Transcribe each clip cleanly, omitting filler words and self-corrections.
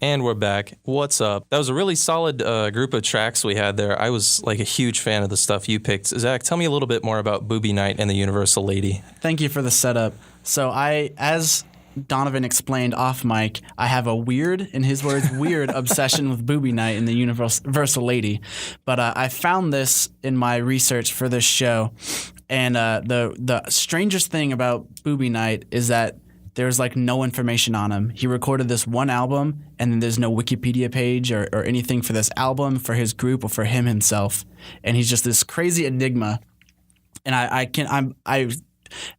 And we're back. What's up? That was a really solid group of tracks we had there. I was like a huge fan of the stuff you picked. Zach, tell me a little bit more about Booby Night and the Universal Lady. Thank you for the setup. So as Donovan explained off mic, I have a weird, in his words, weird obsession with Booby Night and the Universal Lady. But I found this in my research for this show. And the strangest thing about Booby Night is that there's like no information on him. He recorded this one album, and then there's no Wikipedia page or anything for this album, for his group, or for him himself. And he's just this crazy enigma. And I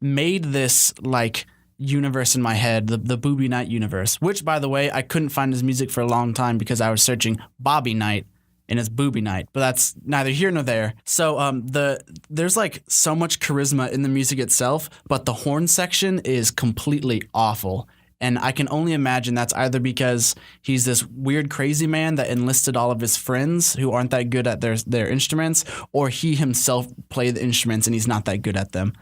made this like universe in my head, the Booby Night universe. Which, by the way, I couldn't find his music for a long time because I was searching Bobby Night. And it's Booby Night, but that's neither here nor there. So there's like so much charisma in the music itself, but the horn section is completely awful. And I can only imagine that's either because he's this weird crazy man that enlisted all of his friends who aren't that good at their instruments, or he himself played the instruments and he's not that good at them.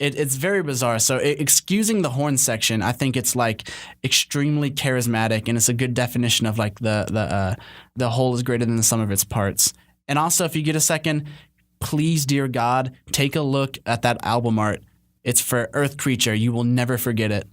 It's very bizarre. So excusing the horn section, I think it's like extremely charismatic, and it's a good definition of like the whole is greater than the sum of its parts. And also, if you get a second, please, dear God, take a look at that album art. It's for Earth Creature. You will never forget it.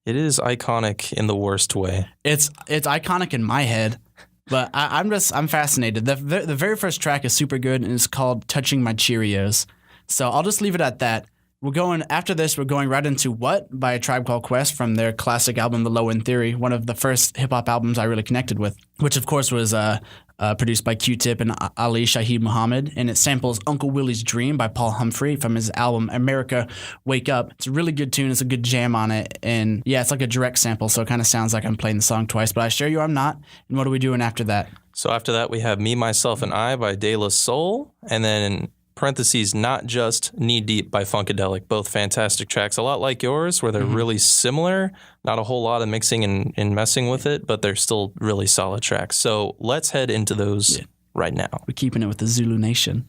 It is iconic in the worst way. It's iconic in my head. But I'm fascinated. The very first track is super good, and it's called "Touching My Cheerios." So I'll just leave it at that. We're going right into What by A Tribe Called Quest from their classic album, The Low End Theory, one of the first hip-hop albums I really connected with, which, of course, was produced by Q-Tip and Ali Shaheed Muhammad, and it samples Uncle Willie's Dream by Paul Humphrey from his album, America, Wake Up. It's a really good tune. It's a good jam on it, and, yeah, it's like a direct sample, so it kind of sounds like I'm playing the song twice, but I assure you I'm not. And what are we doing after that? So after that, we have Me, Myself, and I by De La Soul, and then parentheses, Not Just Knee Deep by Funkadelic. Both fantastic tracks, a lot like yours, where they're really similar. Not a whole lot of mixing and messing with it, but they're still really solid tracks. So let's head into those right now. We're keeping it with the Zulu Nation.